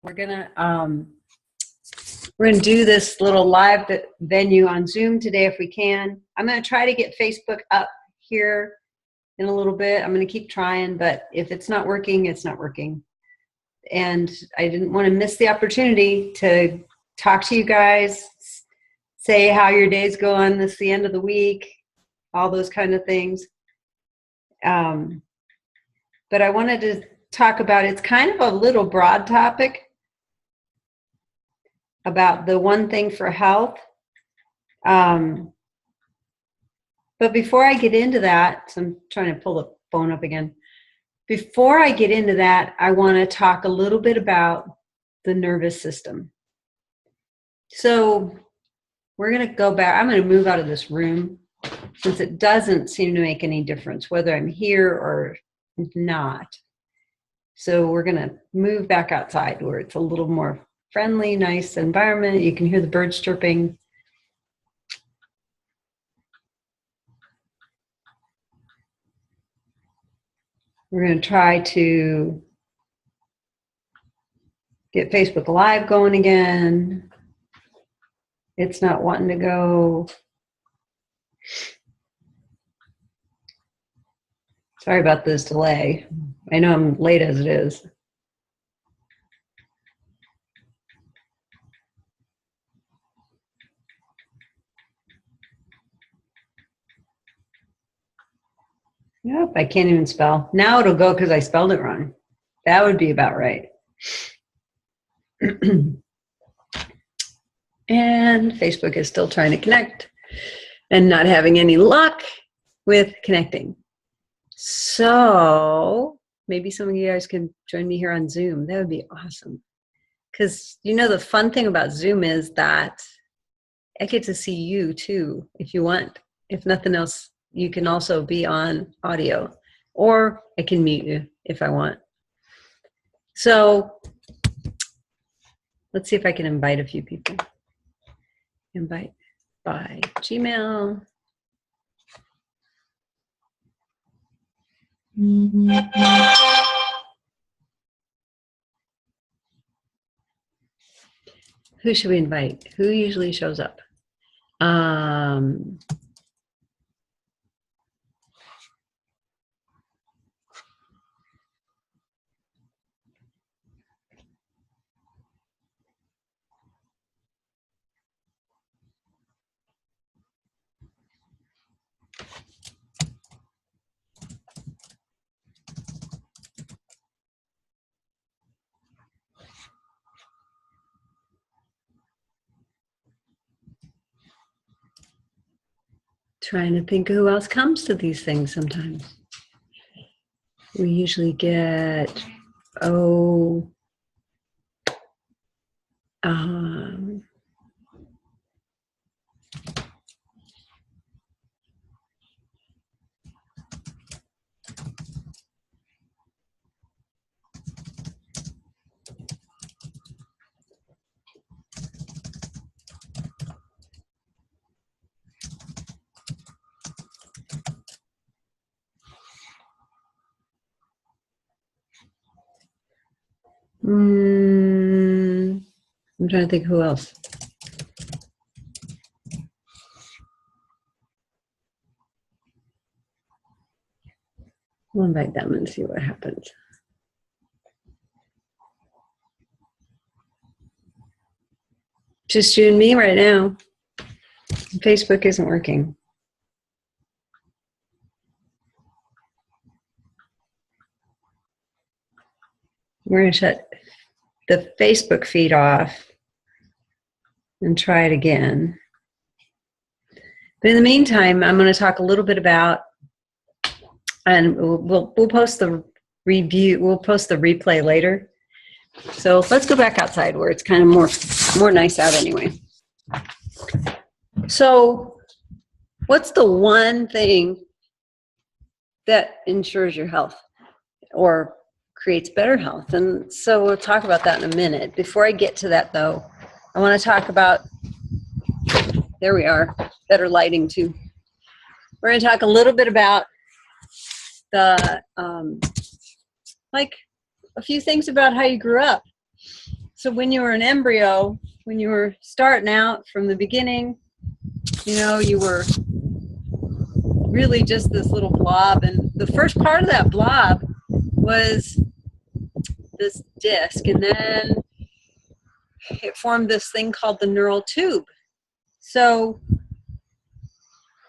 We're gonna do this little live venue on Zoom today if we can. I'm gonna try to get Facebook up here in a little bit. I'm gonna keep trying, but if it's not working, it's not working. And I didn't want to miss the opportunity to talk to you guys, say how your day's going, this is the end of the week, all those kind of things. But I wanted to talk about, it's kind of a little broad topic about the one thing for health. But before I get into that, so I'm trying to pull the phone up again. Before I get into that, I want to talk a little bit about the nervous system. So we're going to go back. I'm going to move out of this room since it doesn't seem to make any difference whether I'm here or not. So we're going to move back outside where it's a little more friendly, nice environment. You can hear the birds chirping. We're going to try to get Facebook Live going again. It's not wanting to go. Sorry about this delay. I know I'm late as it is. Nope, I can't even spell. Now it'll go because I spelled it wrong. That would be about right. And Facebook is still trying to connect and not having any luck with connecting. So maybe some of you guys can join me here on Zoom. That would be awesome. Because you know the fun thing about Zoom is that I get to see you too if you want. If nothing else, you can also be on audio, or I can mute you if I want. So let's see if I can invite a few people. Invite by Gmail. Who should we invite? Who usually shows up? Trying to think of who else comes to these things sometimes. We usually get, I'm trying to think who else. We'll invite them and see what happens. Just you and me right now. Facebook isn't working. We're going to shut the Facebook feed off and try it again. But in the meantime, I'm going to talk a little bit about, and we'll post the review, we'll post the replay later. So let's go back outside where it's kind of more nice out anyway. So what's the one thing that ensures your health or creates better health? And so we'll talk about that in a minute. Before I get to that though, I want to talk about, there we are, better lighting too. We're going to talk a little bit about the, like a few things about how you grew up. So when you were an embryo, when you were starting out from the beginning, you know, you were really just this little blob. And the first part of that blob was this disc. And then it formed this thing called the neural tube. So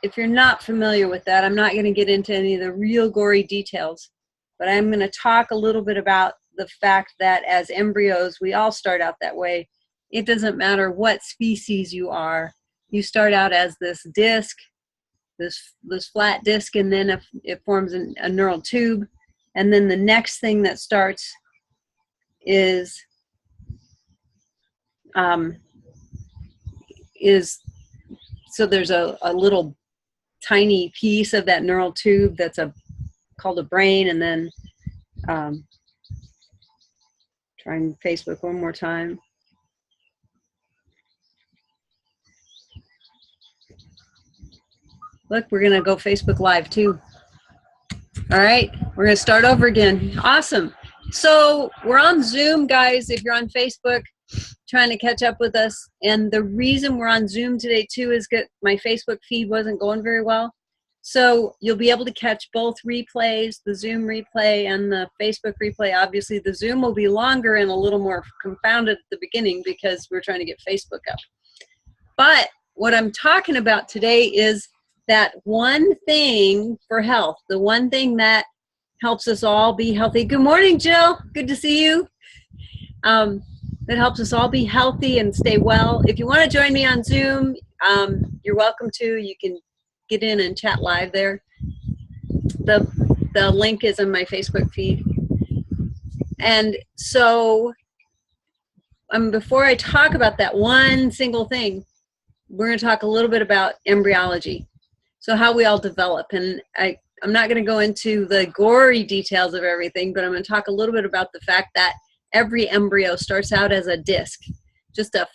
if you're not familiar with that, I'm not going to get into any of the real gory details, but I'm going to talk a little bit about the fact that as embryos, we all start out that way. It doesn't matter what species you are. You start out as this disc, this flat disc, and then it forms a neural tube. And then the next thing that starts is so there's a little tiny piece of that neural tube that's called a brain, and then trying Facebook one more time. Look, we're gonna go Facebook Live too. All right, we're gonna start over again. Awesome. So we're on Zoom, guys, if you're on Facebook, trying to catch up with us. And the reason we're on Zoom today too is that my Facebook feed wasn't going very well. So you'll be able to catch both replays, the Zoom replay and the Facebook replay. Obviously the Zoom will be longer and a little more confounded at the beginning because we're trying to get Facebook up. But what I'm talking about today is that one thing for health, the one thing that helps us all be healthy. Good morning, Jill. Good to see you. That helps us all be healthy and stay well. If you want to join me on Zoom, you're welcome to. You can get in and chat live there. The link is in my Facebook feed. And so before I talk about that one single thing, we're going to talk a little bit about embryology. So how we all develop. And I'm not going to go into the gory details of everything, but I'm going to talk a little bit about the fact that every embryo starts out as a disc, just a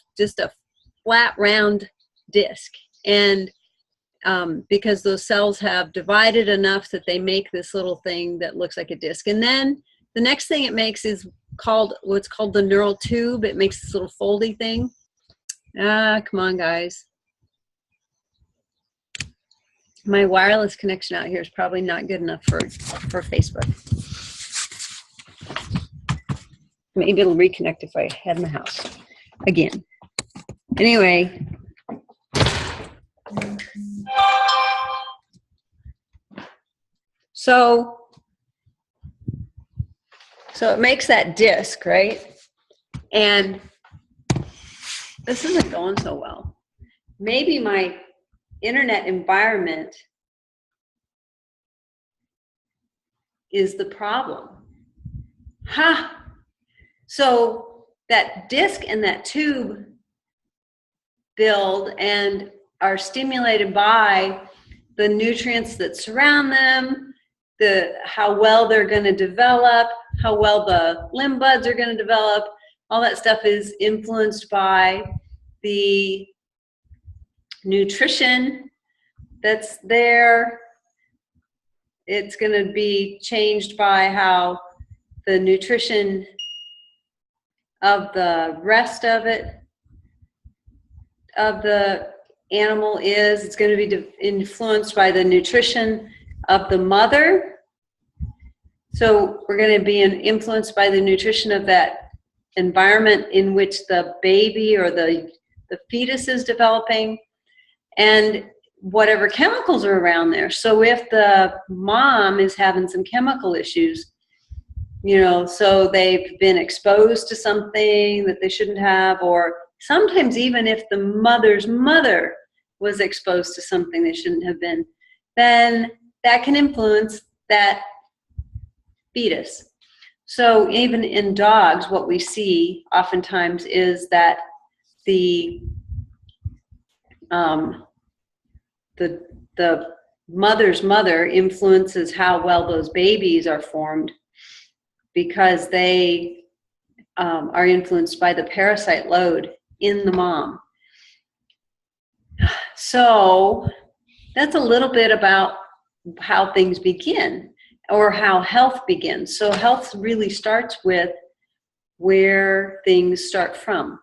flat, round disc. And because those cells have divided enough that they make this little thing that looks like a disc. And then the next thing it makes is what's called the neural tube. It makes this little foldy thing. Come on, guys. My wireless connection out here is probably not good enough for Facebook. Maybe it'll reconnect if I head in the house again. Anyway. So it makes that disc, right? And this isn't going so well. Maybe my internet environment is the problem. So that disc and that tube build and are stimulated by the nutrients that surround them, how well they're going to develop, how well the limb buds are going to develop. All that stuff is influenced by the nutrition that's there. It's going to be changed by how the nutrition of the rest of it, of the animal is. It's going to be influenced by the nutrition of the mother. So we're going to be influenced by the nutrition of that environment in which the baby or the fetus is developing, and whatever chemicals are around there. So if the mom is having some chemical issues, you know, so they've been exposed to something that they shouldn't have, or sometimes even if the mother's mother was exposed to something they shouldn't have been, then that can influence that fetus. So even in dogs, what we see oftentimes is that the mother's mother influences how well those babies are formed, because they are influenced by the parasite load in the mom. So that's a little bit about how things begin, or how health begins. So health really starts with where things start from,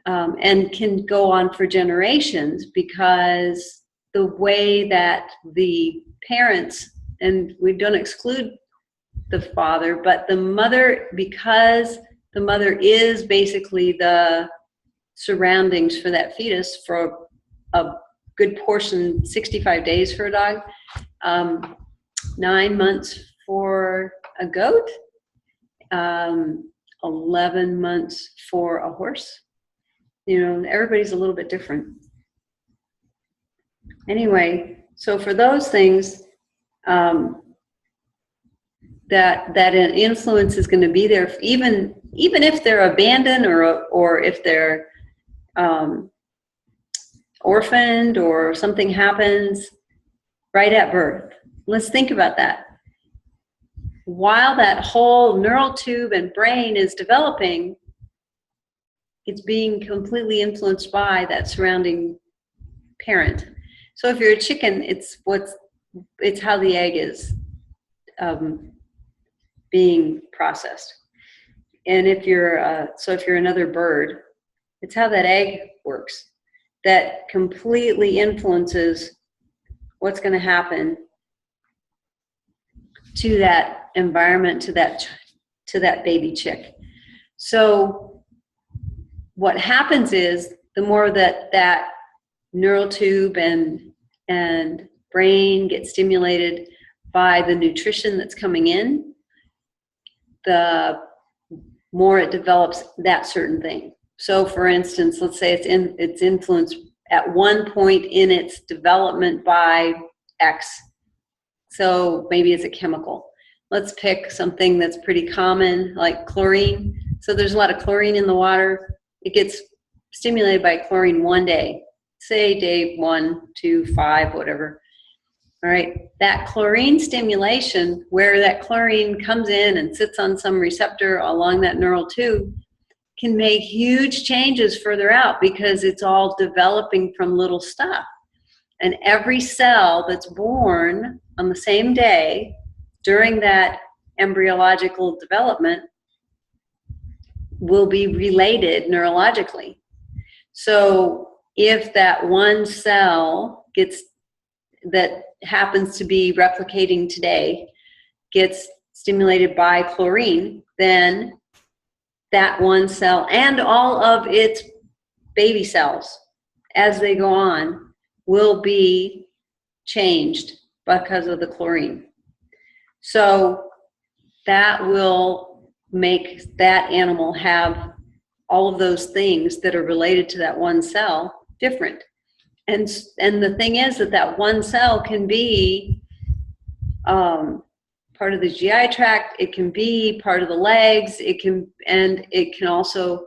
and can go on for generations, because the way that the parents, and we don't exclude the father, but the mother, because the mother is basically the surroundings for that fetus for a good portion, 65 days for a dog, 9 months for a goat, 11 months for a horse. Everybody's a little bit different. Anyway, so for those things, that an influence is going to be there, even if they're abandoned or if they're orphaned or something happens right at birth. Let's think about that. While that whole neural tube and brain is developing, it's being completely influenced by that surrounding parent. So if you're a chicken, it's how the egg is being processed. And if you're another bird, it's how that egg works. That completely influences what's going to happen to that environment, to that baby chick. So what happens is, the more that neural tube and brain gets stimulated by the nutrition that's coming in, the more it develops that certain thing. So for instance, let's say it's influenced at one point in its development by X. So maybe it's a chemical. Let's pick something that's pretty common, like chlorine. So there's a lot of chlorine in the water. It gets stimulated by chlorine one day, say day 1, 2, 5, whatever. All right, that chlorine stimulation, where that chlorine comes in and sits on some receptor along that neural tube, can make huge changes further out, because it's all developing from little stuff. And every cell that's born on the same day during that embryological development will be related neurologically. So if that one cell that happens to be replicating today gets stimulated by chlorine, then that one cell and all of its baby cells, as they go on, will be changed because of the chlorine. So that will make that animal have all of those things that are related to that one cell different. And the thing is that one cell can be part of the GI tract, it can be part of the legs, it can also,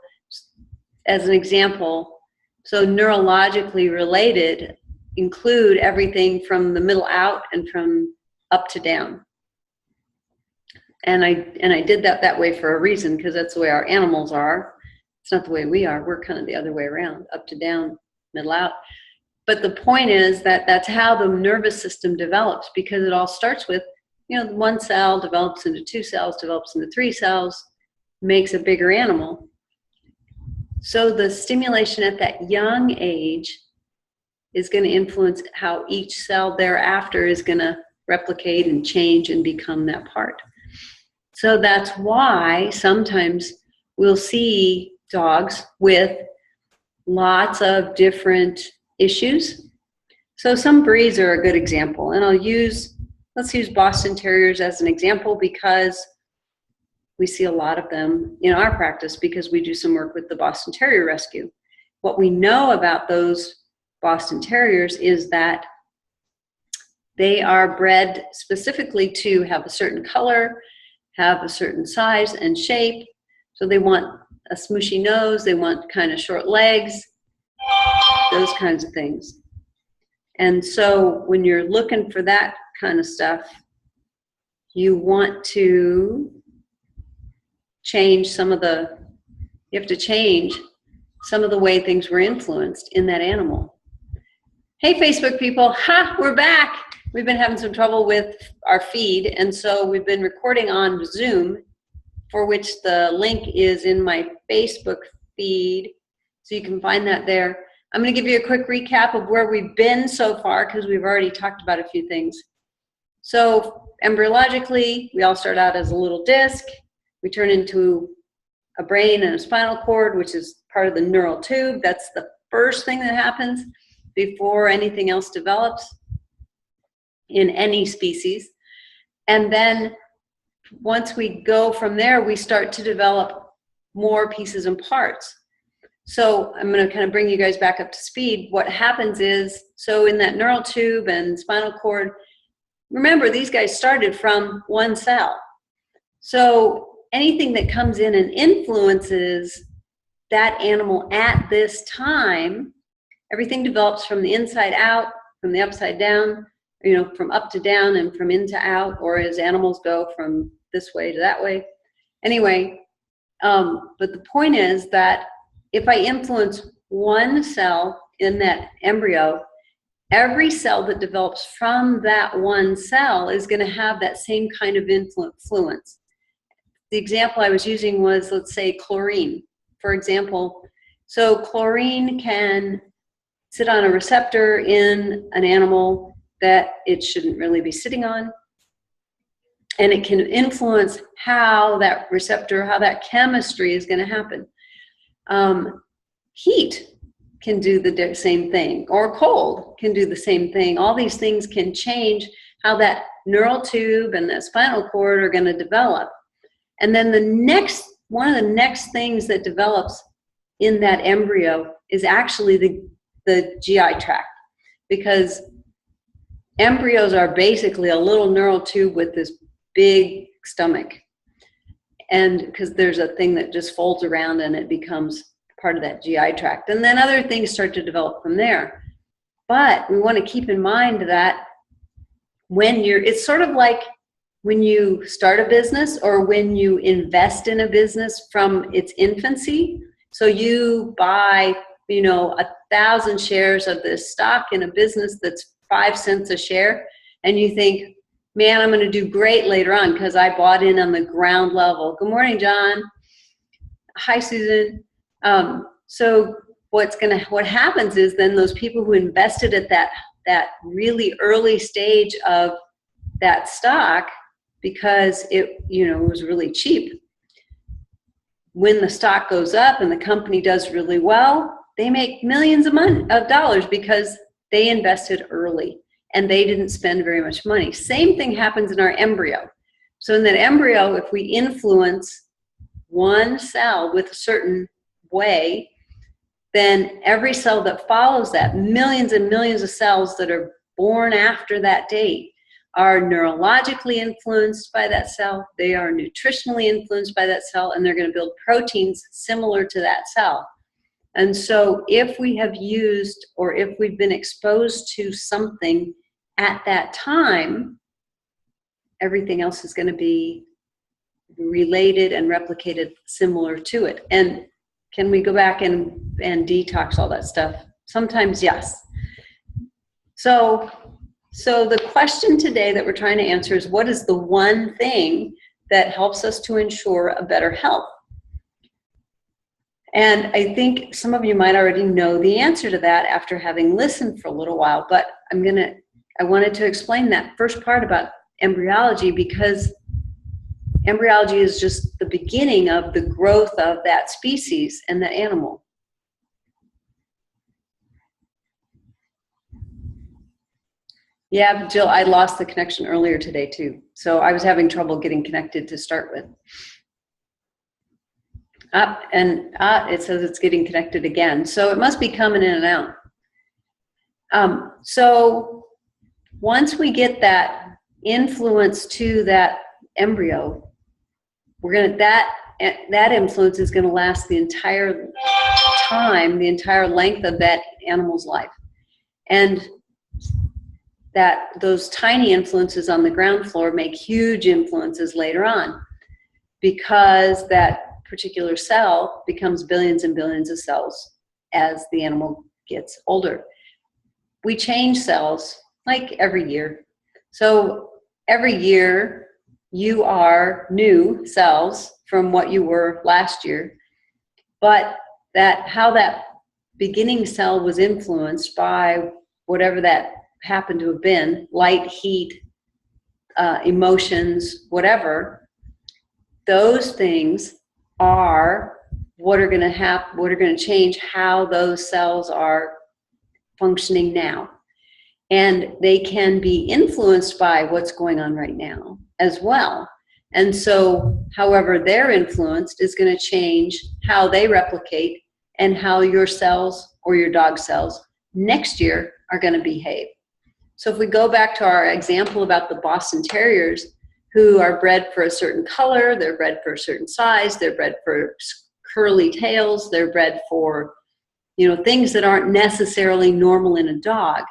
as an example, so neurologically related include everything from the middle out and from up to down. And I did that way for a reason, because that's the way our animals are. It's not the way we are. We're kind of the other way around, up to down, middle out. But the point is that that's how the nervous system develops, because it all starts with, one cell develops into 2 cells, develops into 3 cells, makes a bigger animal. So the stimulation at that young age is going to influence how each cell thereafter is going to replicate and change and become that part. So that's why sometimes we'll see dogs with lots of different issues. So some breeds are a good example, and let's use Boston Terriers as an example, because we see a lot of them in our practice, because we do some work with the Boston Terrier Rescue. What we know about those Boston Terriers is that they are bred specifically to have a certain color, have a certain size and shape. So they want a smooshy nose, they want kind of short legs, those kinds of things. And so when you're looking for that kind of stuff, you want to change you have to change some of the way things were influenced in that animal. Hey, Facebook people, we're back. We've been having some trouble with our feed, and so we've been recording on Zoom, for which the link is in my Facebook feed, so you can find that there. I'm going to give you a quick recap of where we've been so far, because we've already talked about a few things. So embryologically, we all start out as a little disc. We turn into a brain and a spinal cord, which is part of the neural tube. That's the first thing that happens before anything else develops in any species. And then once we go from there, we start to develop more pieces and parts. So I'm going to kind of bring you guys back up to speed. What happens is, so in that neural tube and spinal cord, remember, these guys started from one cell. So anything that comes in and influences that animal at this time, everything develops from the inside out, from the upside down, you know, from up to down and from in to out, or as animals go from this way to that way. Anyway, but the point is that if I influence one cell in that embryo, every cell that develops from that one cell is going to have that same kind of influence. The example I was using was, let's say, chlorine, for example. So chlorine can sit on a receptor in an animal that it shouldn't really be sitting on, and it can influence how that receptor, how that chemistry is going to happen. Heat can do the same thing, or cold can do the same thing. All these things can change how that neural tube and that spinal cord are going to develop. And then one of the next things that develops in that embryo is actually the GI tract, because embryos are basically a little neural tube with this big stomach. And because there's a thing that just folds around and it becomes part of that GI tract. And then other things start to develop from there. But we want to keep in mind that it's sort of like when you start a business or when you invest in a business from its infancy. So you buy, 1,000 shares of this stock in a business that's 5 cents a share, and you think, man, I'm going to do great later on because I bought in on the ground level. Good morning, John. Hi, Susan. So what happens is then those people who invested at that really early stage of that stock, because it was really cheap, when the stock goes up and the company does really well, they make millions of dollars because they invested early and they didn't spend very much money. Same thing happens in our embryo. So in that embryo, if we influence one cell with a certain way, then every cell that follows that, millions and millions of cells that are born after that date, are neurologically influenced by that cell, they are nutritionally influenced by that cell, and they're going to build proteins similar to that cell. And so if we have used, or if we've been exposed to something at that time, everything else is going to be related and replicated similar to it. And can we go back and detox all that stuff? Sometimes, yes. So the question today that we're trying to answer is, what is the one thing that helps us to ensure a better health? And I think some of you might already know the answer to that after having listened for a little while, but I wanted to explain that first part about embryology, because embryology is just the beginning of the growth of that species and that animal. Yeah, Jill, I lost the connection earlier today too. So I was having trouble getting connected to start with. It says it's getting connected again. So it must be coming in and out. So once we get that influence to that embryo, that influence is going to last the entire time, the entire length of that animal's life. And those tiny influences on the ground floor make huge influences later on, because that particular cell becomes billions and billions of cells as the animal gets older. We change cells like every year. So every year you are new cells from what you were last year, but how that beginning cell was influenced by whatever that happened to have been, light, heat, emotions, whatever, those things are what are going to happen, what are going to change how those cells are functioning now. And they can be influenced by what's going on right now as well. And so however they're influenced is going to change how they replicate and how your cells or your dog cells next year are going to behave. So if we go back to our example about the Boston Terriers, who are bred for a certain color, they're bred for a certain size, they're bred for curly tails, they're bred for, things that aren't necessarily normal in a dog.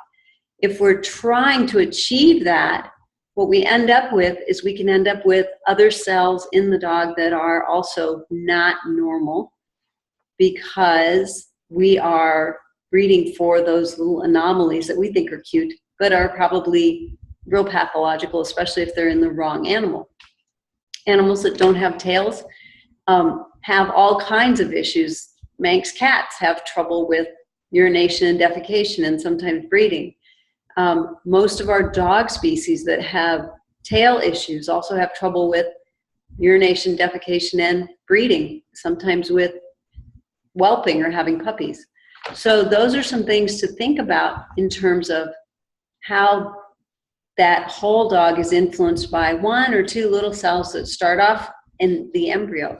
If we're trying to achieve that, what we end up with is we can end up with other cells in the dog that are also not normal, because we are breeding for those little anomalies that we think are cute, but are probably real pathological, especially if they're in the wrong animal. Animals that don't have tails have all kinds of issues. Manx cats have trouble with urination and defecation and sometimes breeding. Most of our dog species that have tail issues also have trouble with urination, defecation, and breeding, sometimes with whelping or having puppies. So those are some things to think about in terms of how that whole dog is influenced by one or two little cells that start off in the embryo.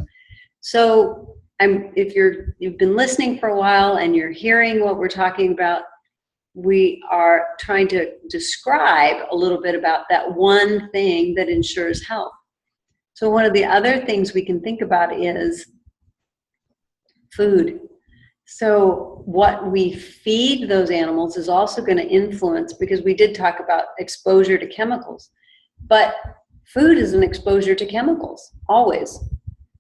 So if you've been listening for a while and you're hearing what we're talking about, we are trying to describe a little bit about that one thing that ensures health. So one of the other things we can think about is food. So what we feed those animals is also going to influence, because we did talk about exposure to chemicals, but food is an exposure to chemicals, always.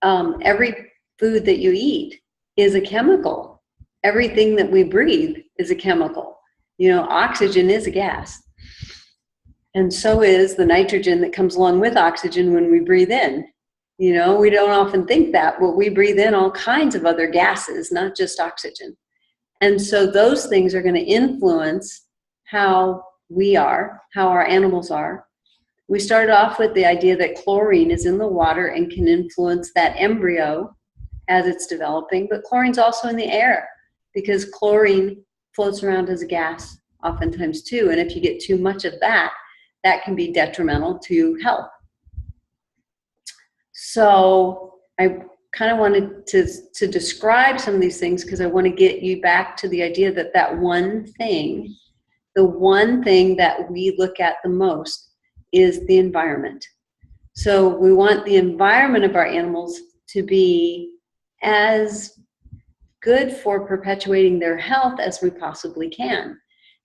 Every food that you eat is a chemical. Everything that we breathe is a chemical. Oxygen is a gas. And so is the nitrogen that comes along with oxygen when we breathe in. We don't often think that, but we breathe in all kinds of other gases, not just oxygen. And so those things are going to influence how we are, how our animals are. We started off with the idea that chlorine is in the water and can influence that embryo as it's developing, but chlorine's also in the air, because chlorine floats around as a gas oftentimes too. And if you get too much of that, that can be detrimental to health. So I kind of wanted to describe some of these things, because I want to get you back to the idea that that one thing, the one thing that we look at the most is the environment. So we want the environment of our animals to be as good for perpetuating their health as we possibly can.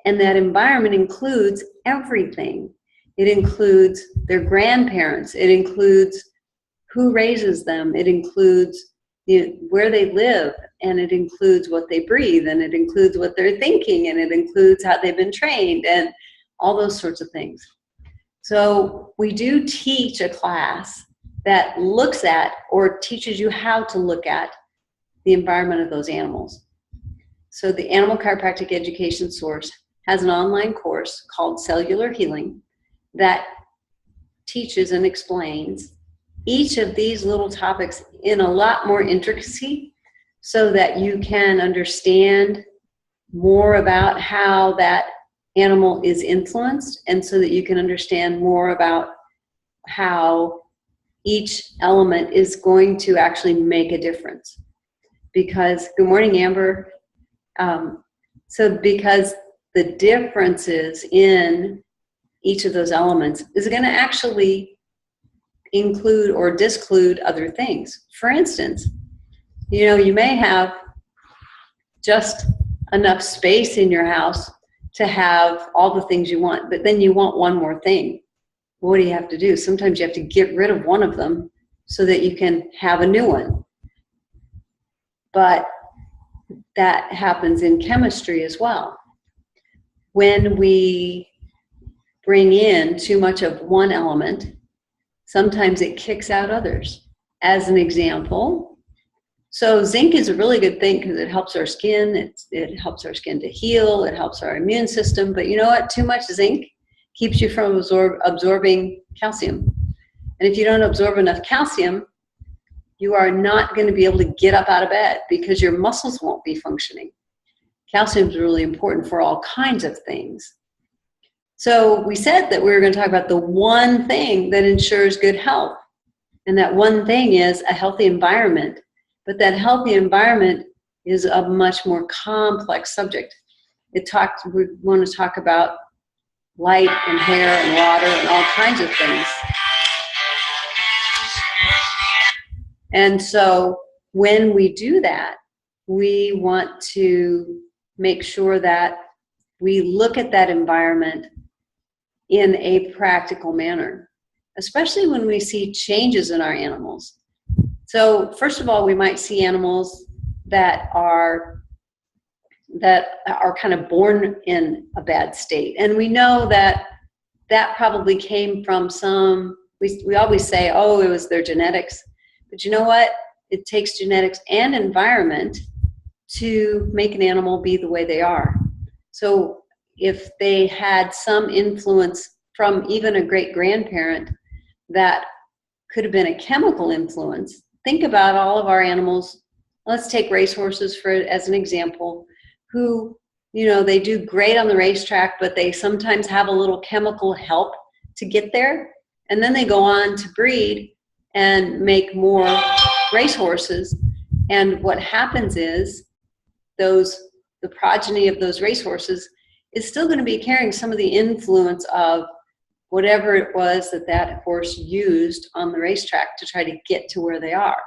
And that environment includes everything. It includes their grandparents. It includes who raises them. It includes where they live, and it includes what they breathe, and it includes what they're thinking, and it includes how they've been trained, and all those sorts of things. So we do teach a class that looks at or teaches you how to look at the environment of those animals. So the Animal Chiropractic Education Source has an online course called Cellular Healing that teaches and explains each of these little topics in a lot more intricacy, so that you can understand more about how that animal is influenced, and so that you can understand more about how each element is going to actually make a difference. Because, good morning, Amber. Because the differences in each of those elements is going to actually include or disclude other things. For instance, you may have just enough space in your house to have all the things you want, but then you want one more thing. What do you have to do? Sometimes you have to get rid of one of them so that you can have a new one. But that happens in chemistry as well. When we bring in too much of one element, Sometimes it kicks out others. As an example, so zinc is a really good thing because it helps our skin. It helps our skin to heal. It helps our immune system. But you know what? Too much zinc keeps you from absorbing calcium. And if you don't absorb enough calcium, you are not going to be able to get up out of bed because your muscles won't be functioning. Calcium is really important for all kinds of things. So we said that we were going to talk about the one thing that ensures good health. And that one thing is a healthy environment. But that healthy environment is a much more complex subject. We want to talk about light and hair and water and all kinds of things. And so when we do that, we want to make sure that we look at that environment in a practical manner, especially when we see changes in our animals. So first of all, we might see animals that are kind of born in a bad state. And we know that probably came from we always say, oh, it was their genetics. But you know what? It takes genetics and environment to make an animal be the way they are. So if they had some influence from even a great-grandparent that could have been a chemical influence, think about all of our animals. Let's take racehorses as an example, who, they do great on the racetrack, but they sometimes have a little chemical help to get there. And then they go on to breed and make more racehorses. And what happens is the progeny of those racehorses is still going to be carrying some of the influence of whatever it was that horse used on the racetrack to try to get to where they are,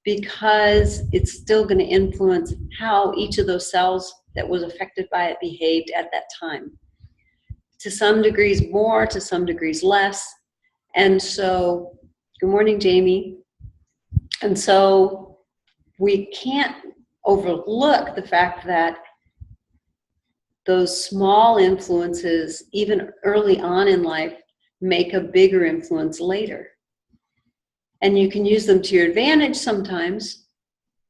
because it's still going to influence how each of those cells that was affected by it behaved at that time. To some degrees more, to some degrees less. And so, good morning, Jamie. And so we can't overlook the fact that those small influences, even early on in life, make a bigger influence later. And you can use them to your advantage sometimes,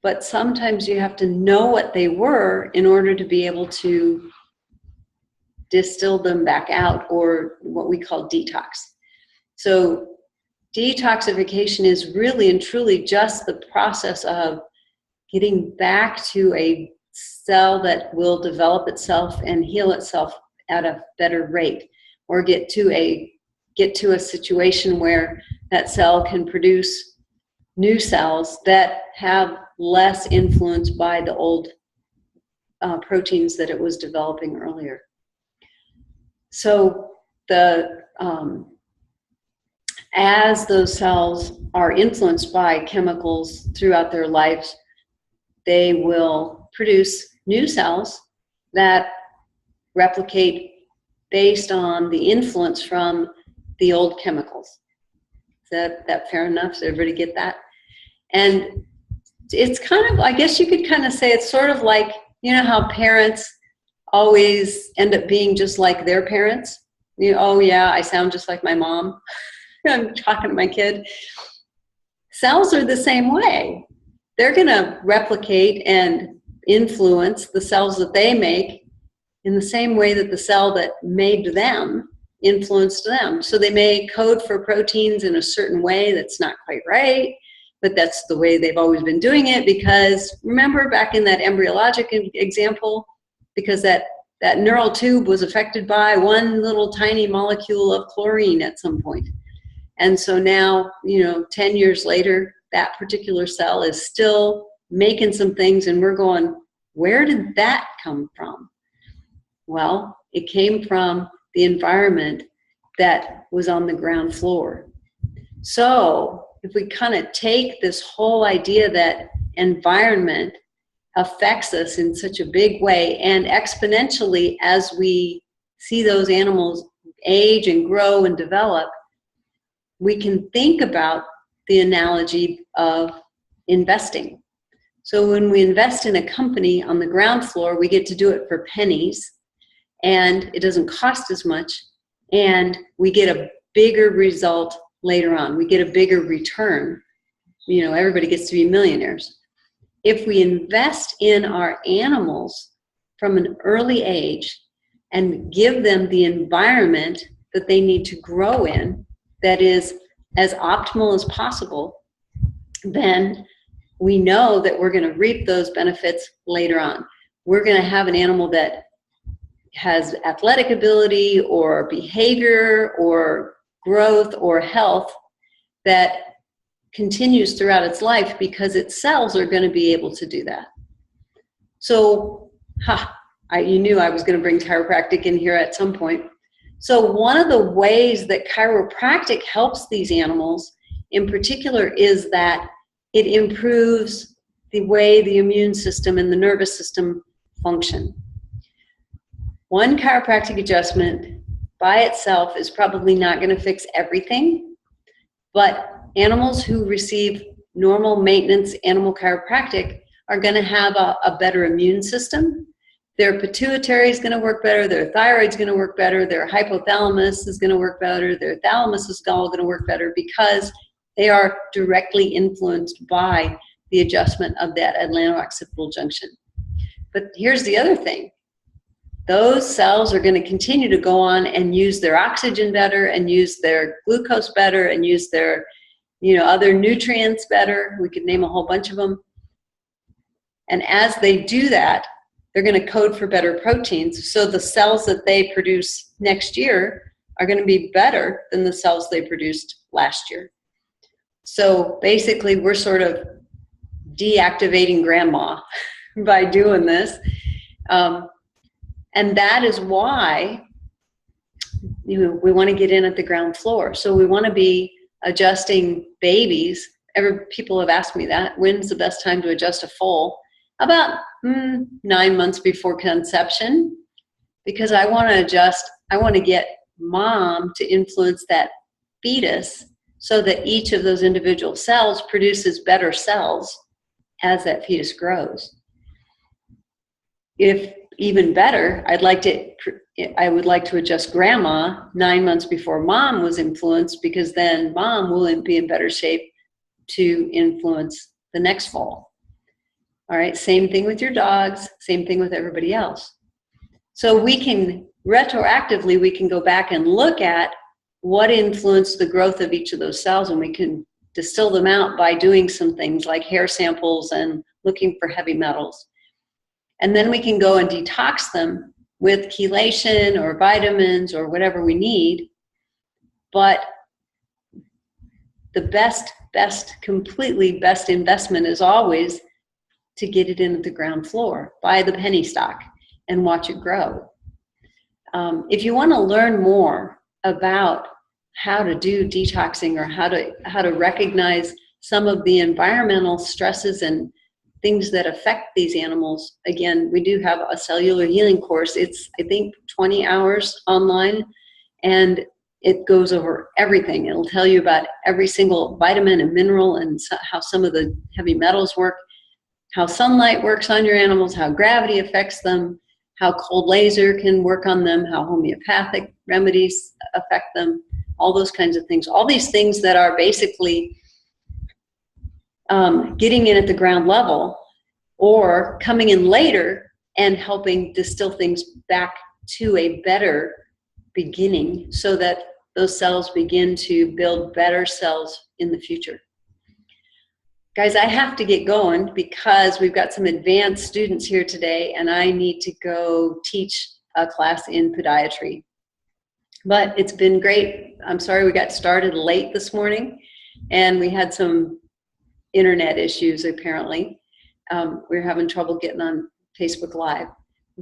but sometimes you have to know what they were in order to be able to distill them back out, or what we call detox. So detoxification is really and truly just the process of getting back to a cell that will develop itself and heal itself at a better rate, or get to a situation where that cell can produce new cells that have less influence by the old proteins that it was developing earlier. So as those cells are influenced by chemicals throughout their lives, they will produce new cells that replicate based on the influence from the old chemicals. Is that fair enough? Does everybody get that? And it's kind of, I guess you could kind of say it's sort of like, how parents always end up being just like their parents. Oh yeah, I sound just like my mom. I'm talking to my kid. Cells are the same way. They're going to replicate and influence the cells that they make in the same way that the cell that made them influenced them. So they may code for proteins in a certain way that's not quite right, but that's the way they've always been doing it, because remember back in that embryologic example, because that neural tube was affected by one little tiny molecule of chlorine at some point. And so now, 10 years later, that particular cell is still making some things, and we're going, where did that come from? Well, it came from the environment that was on the ground floor. So if we kind of take this whole idea that environment affects us in such a big way, and exponentially as we see those animals age and grow and develop, we can think about the analogy of investing. So when we invest in a company on the ground floor, we get to do it for pennies, and it doesn't cost as much, and we get a bigger result later on. We get a bigger return. You know, everybody gets to be millionaires. If we invest in our animals from an early age and give them the environment that they need to grow in that is as optimal as possible, then we know that we're going to reap those benefits later on. We're going to have an animal that has athletic ability or behavior or growth or health that continues throughout its life because its cells are going to be able to do that. So, you knew I was going to bring chiropractic in here at some point. So one of the ways that chiropractic helps these animals in particular is that it improves the way the immune system and the nervous system function. One chiropractic adjustment by itself is probably not going to fix everything, but animals who receive normal maintenance animal chiropractic are going to have a better immune system. Their pituitary is going to work better, their thyroid is going to work better, their hypothalamus is going to work better, their thalamus is all going to work better because they are directly influenced by the adjustment of that atlanto-occipital junction. But here's the other thing. Those cells are going to continue to go on and use their oxygen better and use their glucose better and use their, other nutrients better. We could name a whole bunch of them. And as they do that, they're going to code for better proteins. So the cells that they produce next year are going to be better than the cells they produced last year. So basically, we're sort of deactivating grandma by doing this. And that is why we want to get in at the ground floor. So we want to be adjusting babies. People have asked me that. When's the best time to adjust a foal? About 9 months before conception, because I want to get mom to influence that fetus so that each of those individual cells produces better cells as that fetus grows. If even better, I would like to adjust grandma 9 months before mom was influenced, because then mom will be in better shape to influence the next foal. All right, same thing with your dogs, same thing with everybody else. So we can retroactively go back and look at what influenced the growth of each of those cells, and we can distill them out by doing some things like hair samples and looking for heavy metals. And then we can go and detox them with chelation or vitamins or whatever we need. But the completely best investment is always to get it into the ground floor, buy the penny stock and watch it grow. If you want to learn more about how to do detoxing or how to recognize some of the environmental stresses and things that affect these animals, again, we do have a cellular healing course. It's, I think, 20 hours online, and it goes over everything. It'll tell you about every single vitamin and mineral and how some of the heavy metals work, how sunlight works on your animals, how gravity affects them, how cold laser can work on them, how homeopathic remedies affect them, all those kinds of things. All these things that are basically getting in at the ground level or coming in later and helping distill things back to a better beginning so that those cells begin to build better cells in the future. Guys, I have to get going because we've got some advanced students here today and I need to go teach a class in podiatry. But it's been great. I'm sorry we got started late this morning and we had some internet issues apparently. We're having trouble getting on Facebook Live.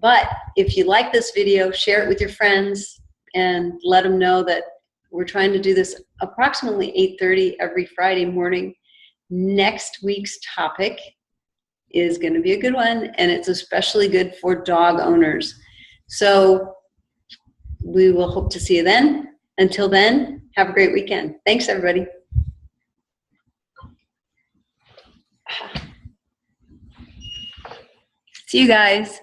But if you like this video, share it with your friends and let them know that we're trying to do this approximately 8:30 every Friday morning. Next week's topic is going to be a good one, and it's especially good for dog owners. So we will hope to see you then. Until then, have a great weekend. Thanks, everybody. See you guys.